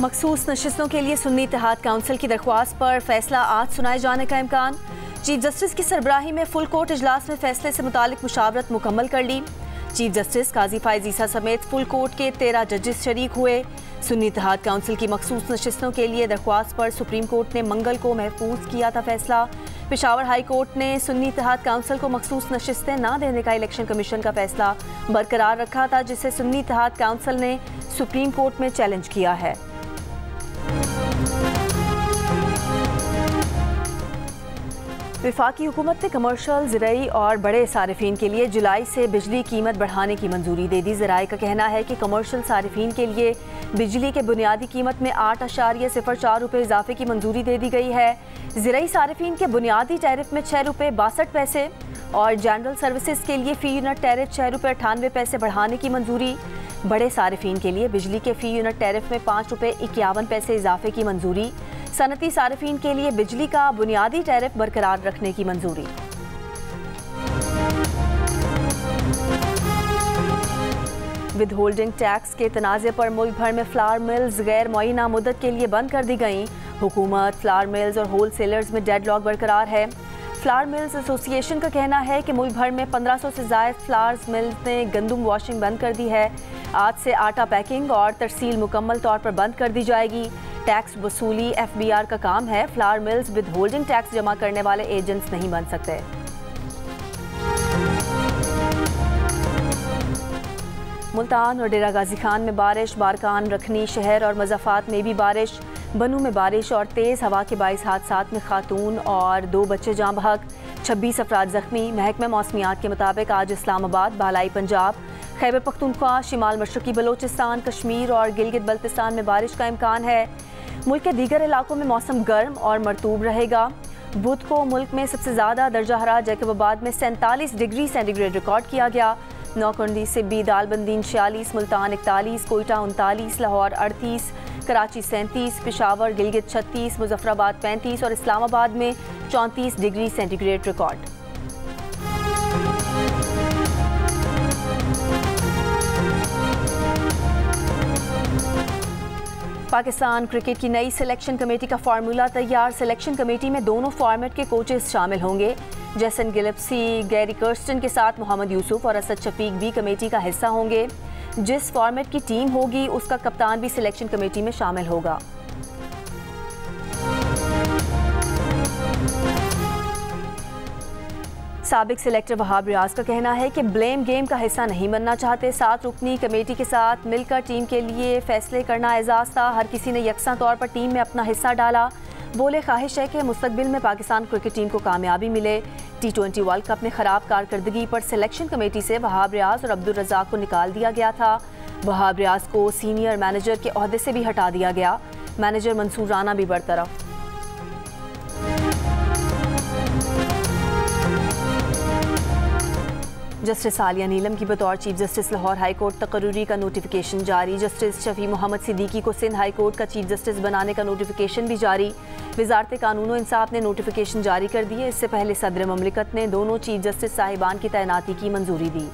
मखसूस नशिस्तों के लिए सुन्नी इत्तेहाद काउंसिल की दरख्वास्त पर फैसला आज सुनाए जाने का इम्कान। चीफ जस्टिस की सरबराही में फुल कोर्ट इजलास में फैसले से मुतालिक मुशावरत मुकम्मल कर ली। चीफ जस्टिस काजी फायज ईसा समेत फुल कोर्ट के 13 जजेस शरीक हुए। सुन्नी इत्तेहाद काउंसिल की मखसूस नशिस्तों के लिए दरख्वास्त पर सुप्रीम कोर्ट ने मंगल को महफूज किया था फैसला। पेशावर हाई कोर्ट ने सुन्नी इत्तेहाद काउंसिल को मखसूस नशिस्तें न देने का इलेक्शन कमीशन का फैसला बरकरार रखा था, जिसे सुन्नी इत्तेहाद काउंसिल ने सुप्रीम कोर्ट में चैलेंज किया है। वफाकी हुकूमत ने कमर्शियल, ज़राई और बड़े सारिफीन के लिए जुलाई से बिजली कीमत बढ़ाने की मंजूरी दे दी। ज़राए का कहना है कि कमर्शियल सारिफीन के लिए बिजली के बुनियादी कीमत में 8.04 रुपये इजाफे की मंजूरी दे दी गई है। ज़राई सारिफीन के बुनियादी टैरिफ में 6 रुपये 62 पैसे और जनरल सर्विसेज के लिए फ़ी यूनिट टैरिफ 6 रुपये 98 पैसे बढ़ाने की मंजूरी। बड़े सारिफीन के लिए बिजली के फ़ी यूनिट टैरिफ में 5 रुपये 51 पैसे इजाफे की मंजूरी। सनती सारिफीन के लिए बिजली का बुनियादी टैरिफ बरकरार रखने की मंजूरी। विद होल्डिंग टैक्स के तनाज़े पर मुल्क भर में फ्लावर मिल्स गैर मुअय्यना मुद्दत के लिए बंद कर दी गईं। हुकूमत, फ्लावर मिल्स और होल सेलर्स में डेडलॉक बरकरार है। फ्लावर मिल्स एसोसिएशन का कहना है कि मुल्क भर में 1500 से ज़ायद फ्लावर मिल्स ने गंदम वॉशिंग बंद कर दी है। आज से आटा पैकिंग और तरसील मुकम्मल तौर पर बंद कर दी जाएगी। टैक्स वसूली FBR का काम है। Flower mills with holding tax जमा करने वाले एजेंट्स नहीं बन सकते। मुल्तान और डेरा गाजी खान में बारिश, बारकान, रखनी शहर और मज़ाफ़ात में भी बारिश। बनू में बारिश और तेज़ हवा के 22 हादसात में खातून और 2 बच्चे जाँ बहक, 26 अफराद जख्मी। महकमा मौसमियात के मुताबिक आज इस्लामाबाद, बालाई पंजाब, खैबर पख्तूनख्वा, शिमाल मशरकी बलोचिस्तान, कश्मीर और गिलगित बल्तिस्तान में बारिश का इम्कान है। मुल्क के दीगर इलाकों में मौसम गर्म और मरतूब रहेगा। बुध को मुल्क में सबसे ज़्यादा दर्जा हरारत जैकबाबाद में 47 डिग्री सेंटीग्रेड रिकॉर्ड किया गया। नौकंडी, सिब्बी, दालबंदीन 46, मुल्तान 41, कोयटा 39, लाहौर 38, कराची 37, पेशावर, गिलगित 36, मुजफ्फराबाद 35 और इस्लामाबाद में 34 degree centigrade record. Pakistan cricket की नई सिलेक्शन कमेटी का फार्मूला तैयार। सिलेक्शन कमेटी में दोनों फॉर्मेट के कोचेस शामिल होंगे। जैसन गिलेप्सी, गैरी कर्स्टन के साथ मोहम्मद यूसुफ और असद शफीक भी कमेटी का हिस्सा होंगे। जिस फॉर्मेट की टीम होगी उसका कप्तान भी सिलेक्शन कमेटी में शामिल होगा। साबिक सिलेक्टर वहाब रियाज का कहना है कि ब्लेम गेम का हिस्सा नहीं बनना चाहते। 7 रुकनी कमेटी के साथ मिलकर टीम के लिए फैसले करना एजाज़ था। हर किसी ने यकसा तौर पर टीम में अपना हिस्सा डाला। बोले, ख्वाहिश है कि मुस्तकबिल में पाकिस्तान क्रिकेट टीम को कामयाबी मिले। T20 वर्ल्ड कप में ख़राब कारकर्दगी पर सिलेक्शन कमेटी से वहाब रियाज और अब्दुल रज़ाक को निकाल दिया गया था। वहाब रियाज को सीनियर मैनेजर के ओहदे से भी हटा दिया गया। मैनेजर मंसूर राना भी बरतरफ। जस्टिस आलिया नीलम की बतौर chief justice Lahore high court तकर्रुरी का नोटिफिकेशन जारी। जस्टिस शफी मोहम्मद सिद्दीकी को सिंध हाई कोर्ट का चीफ जस्टिस बनाने का नोटिफिकेशन भी जारी। वजारत कानून व इंसाफ ने नोटिफिकेशन जारी कर दिए। इससे पहले सदर ममलिकत ने दोनों चीफ जस्टिस साहिबान की तैनाती की मंजूरी दी।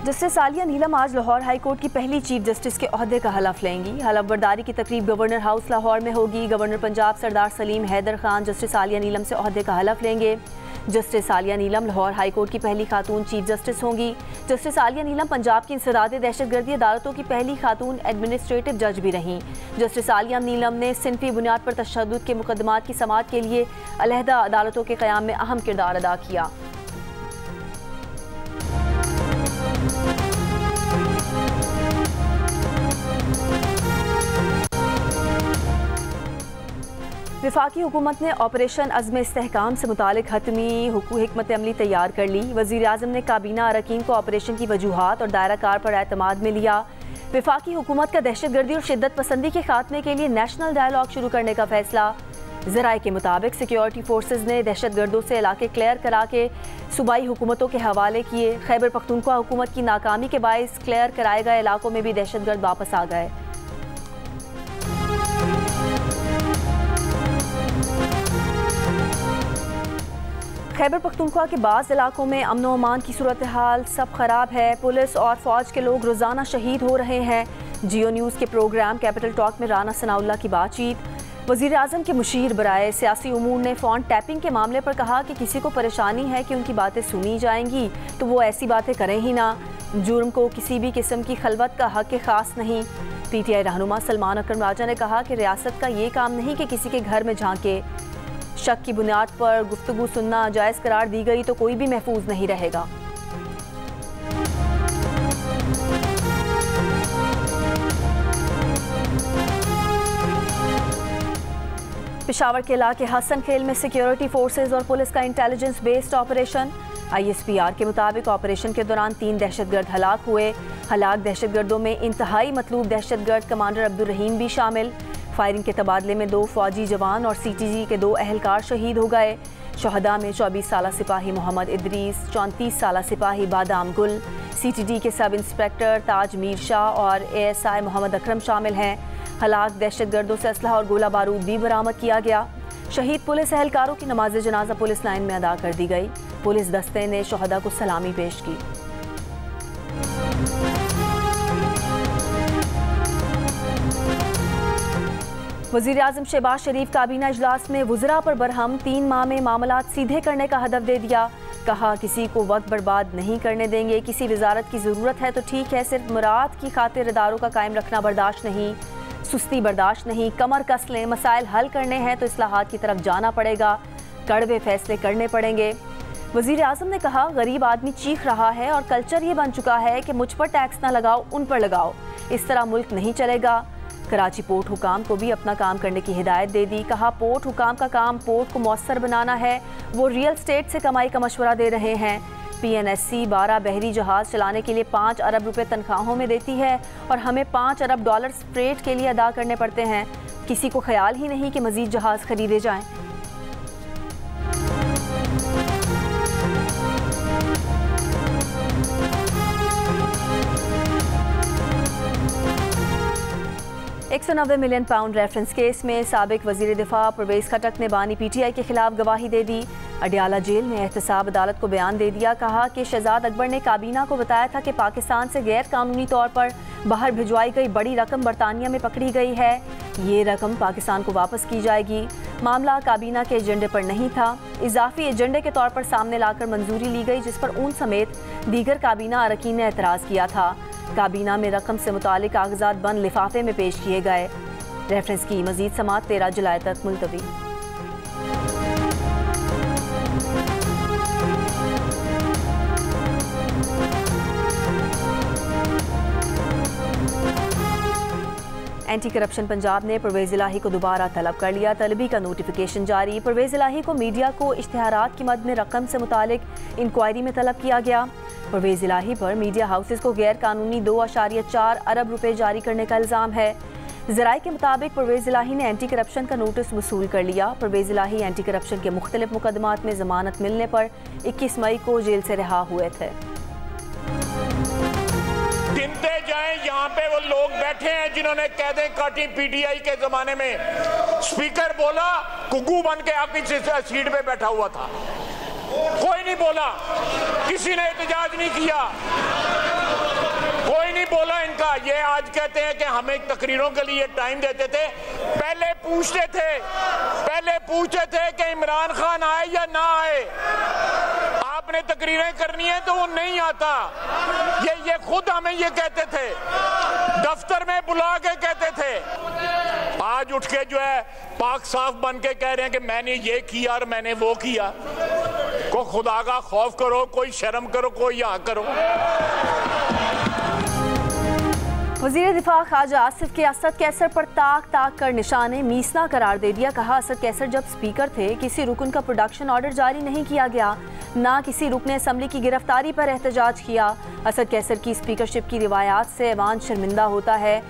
जस्टिस आलिया नीलम आज लाहौर हाई कोर्ट की पहली चीफ जस्टिस के ओहदे का हलफ लेंगी। हलफ बर्दारी की तकरीब गवर्नर हाउस लाहौर में होगी। गवर्नर पंजाब सरदार सलीम हैदर खान जस्टिस आलिया नीलम से ओहदे का हलफ लेंगे। जस्टिस आलिया नीलम लाहौर हाई कोर्ट की पहली खातून चीफ जस्टिस होंगी। जस्टिस आलिया नीलम पंजाब की इंसदाद दहशतगर्दी अदालतों की पहली खातून एडमिनिस्ट्रेटिव जज भी रहीं। जस्टिस आलिया नीलम ने सिनफी बुनियाद पर तशद्दुद के मुकदमात की समाअत के लिए अलहदा अदालतों के क़याम में अहम किरदार अदा किया। वफाकी हुकूमत ने ऑपरेशन अज़्म इस्तेहकाम से मुतालिक हतमी हिकमत अमली तैयार कर ली। वज़ीर आज़म ने काबीना अरकान को ऑपरेशन की वजूहात और दायरा कार पर एतमाद में लिया। वफाकी हुकूमत का दहशतगर्दी और शिद्दत पसंदी के खात्मे के लिए नेशनल डायलॉग शुरू करने का फैसला। ज़राए के मुताबिक सिक्योरिटी फोर्सेज ने दहशतगर्दों से इलाके क्लियर करा के सूबाई हुकूमतों के हवाले किए। खैबर पख्तूनख्वा हुकूमत की नाकामी के बायस क्लियर कराए गए इलाकों में भी दहशतगर्द वापस आ गए। खैबर पख्तूनख्वा के बाज़ इलाकों में अमन व अमान की सूरत हाल सब खराब है। पुलिस और फौज के लोग रोज़ाना शहीद हो रहे हैं। जियो न्यूज़ के प्रोग्राम कैपिटल टॉक में राना सनाउल्लाह की बातचीत। वज़ीर आज़म के मुशीर बराए सियासी उमूर ने फ़ोन टैपिंग के मामले पर कहा कि किसी को परेशानी है कि उनकी बातें सुनी जाएंगी तो वो ऐसी बातें करें ही ना। जुर्म को किसी भी किस्म की खलवत का हक ख़ास नहीं। PTI रहनुमा सलमान अकरम राजा ने कहा कि रियासत का ये काम नहीं कि किसी के घर में झांके। शक की बुनियाद पर गुफ्तगू सुनना जायज़ करार दी गई तो कोई भी महफूज नहीं रहेगा। पेशावर के इलाके हसन खेल में सिक्योरिटी फोर्सेज और पुलिस का इंटेलिजेंस बेस्ड ऑपरेशन। ISPR के मुताबिक ऑपरेशन के दौरान 3 दहशतगर्द हलाक हुए। हलाक दहशतगर्दों में इंतहाई मतलूब दहशतगर्द कमांडर अब्दुल रहीम भी शामिल। फायरिंग के तबादले में 2 फौजी जवान और CTG के 2 अहलकार शहीद हो गए। शहदा में 24 साला सिपाही मोहम्मद इदरीस, 34 साला सिपाही बादाम गुल, CTD के सब इंस्पेक्टर ताज मीर शाह और ASI मोहम्मद अकरम शामिल हैं। हलाक दहशतगर्दों से असलहा और गोला बारूद भी बरामद किया गया। शहीद पुलिस एहलकारों की नमाज जनाजा पुलिस लाइन में अदा कर दी गई। पुलिस दस्ते ने शहदा को सलामी पेश की। वज़ीर आज़म शहबाज शरीफ काबीना इजलास में वुज़रा पर बरहम 3 माह में मामलात सीधे करने का हदफ दे दिया। कहा किसी को वक्त बर्बाद नहीं करने देंगे। किसी वजारत की ज़रूरत है तो ठीक है, सिर्फ मुराद की खातिर इदारों का कायम रखना बर्दाश्त नहीं। सुस्ती बर्दाश्त नहीं। कमर कस लें। मसाइल हल करने हैं तो इस्लाहात की तरफ जाना पड़ेगा। कड़वे फैसले करने पड़ेंगे। वज़ीर आज़म ने कहा गरीब आदमी चीख रहा है और कल्चर ये बन चुका है कि मुझ पर टैक्स ना लगाओ, उन पर लगाओ। इस तरह मुल्क नहीं चलेगा। कराची पोर्ट हुकाम को भी अपना काम करने की हिदायत दे दी। कहा पोर्ट हुकाम का काम पोर्ट को मौसर बनाना है। वो रियल स्टेट से कमाई का मशवरा दे रहे हैं। PNSC 12 बहरी जहाज़ चलाने के लिए 5 अरब रुपए तनख्वाहों में देती है और हमें 5 अरब डॉलर फ्रेट के लिए अदा करने पड़ते हैं। किसी को ख्याल ही नहीं कि मज़ीद जहाज़ खरीदे जाएं। £190 मिलियन रेफरेंस केस में साबिक वज़ीर दिफा परवेज़ खटक ने बानी PTI के खिलाफ गवाही दे दी। अडियाला जेल में एहतसाब अदालत को बयान दे दिया। कहा कि शहजाद अकबर ने काबीना को बताया था कि पाकिस्तान से गैर कानूनी तौर पर बाहर भिजवाई गई बड़ी रकम बरतानिया में पकड़ी गई है। ये रकम पाकिस्तान को वापस की जाएगी। मामला काबीना के एजेंडे पर नहीं था। इजाफी एजेंडे के तौर पर सामने लाकर मंजूरी ली गई जिस पर ऊन समेत दीगर काबीना अरकान ने एतराज़ किया था। काबीना में रकम से मुतालिक कागजात बंद लिफाफे में पेश किए गए। रेफरेंस की मजीद समाअत 13 जुलाई तक मुलतवी। एंटी करप्शन पंजाब ने परवेज़ इलाही को दोबारा तलब कर लिया। तलबी का नोटिफिकेशन जारी। परवेज़ इलाही को मीडिया को इश्तिहारात की मद में रकम से मुतालिक इंक्वायरी में तलब किया गया। परवेज़ इलाही पर मीडिया हाउसेस को गैर कानूनी 2.4 अरब रुपए जारी करने का इल्ज़ाम है। ज़राए के मुताबिक परवेज़ इलाही ने एंटी करप्शन का नोटिस वसूल कर लिया। परवेज़ इलाही एंटी करप्शन के मुख्तलिफ मुकदमात में जमानत मिलने पर 21 मई को जेल से रिहा हुए थे। गिनते जाएं, यहाँ पे वो लोग बैठे हैं जिन्होंने कैदें काटी PTI के जमाने में। स्पीकर बोला, कुकू बन के आपकी सीट पे बैठा हुआ था, कोई नहीं बोला, किसी ने एहतजाज नहीं किया, कोई नहीं बोला इनका। ये आज कहते हैं कि हमें तकरीरों के लिए टाइम देते थे। पहले पूछते थे कि इमरान खान आए या ना आए। आपने तकरीरें करनी है तो वो नहीं आता। ये खुद हमें ये कहते थे, दफ्तर में बुला के कहते थे। आज उठ के जो है पाक साफ बन के कह रहे हैं कि मैंने ये किया और मैंने वो किया। को खुदा का खौफ करो, कोई शर्म करो, कोई यहाँ करो। वज़ीर दिफा ख्वाजा आसिफ के असद कैसर पर ताक कर निशाने मीसना करार दे दिया। कहा असद कैसर जब स्पीकर थे किसी रुकन का प्रोडक्शन ऑर्डर जारी नहीं किया गया, ना किसी रुकन असम्बली की गिरफ्तारी पर एहतजाज किया। असद कैसर की स्पीकरशिप की रिवायात से ऐवान शर्मिंदा होता है।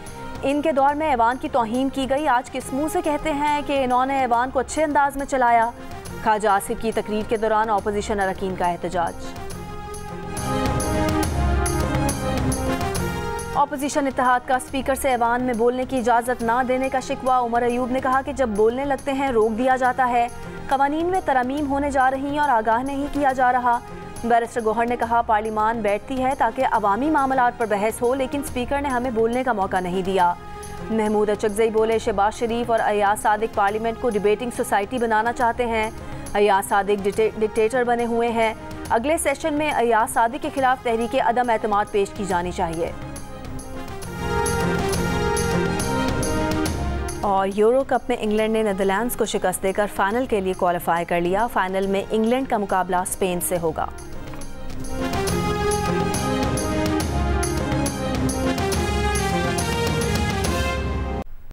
इनके दौर में ऐवान की तौहीन की गई, आज किस मुँह से कहते हैं कि इन्होंने ऐवान को अच्छे अंदाज में चलाया। ख्वाजा आसिफ की तकरीर के दौरान अपोजिशन अरकान का एहतजाज। अपोजिशन इत्तेहाद का स्पीकर से ऐवान में बोलने की इजाज़त ना देने का शिकवा। उमर अयूब ने कहा कि जब बोलने लगते हैं रोक दिया जाता है। कवानीन में तरमीम होने जा रही और आगाह नहीं किया जा रहा। बैरिस्टर गौहर ने कहा, पार्लिमान बैठती है ताकि अवामी मामलात पर बहस हो, लेकिन स्पीकर ने हमें बोलने का मौका नहीं दिया। महमूद अचकज़ई बोले, शहबाज शरीफ और अयाज सादिक पार्लियामेंट को डिबेटिंग सोसाइटी बनाना चाहते हैं। अयाज सादिक डिक्टेटर बने हुए हैं। अगले सेशन में अयाज सादिक के खिलाफ तहरीक अदम एतमाद पेश की जानी चाहिए। और यूरो कप में इंग्लैंड ने नीदरलैंड्स को शिकस्त देकर फाइनल के लिए क्वालिफाई कर लिया। फाइनल में इंग्लैंड का मुकाबला स्पेन से होगा।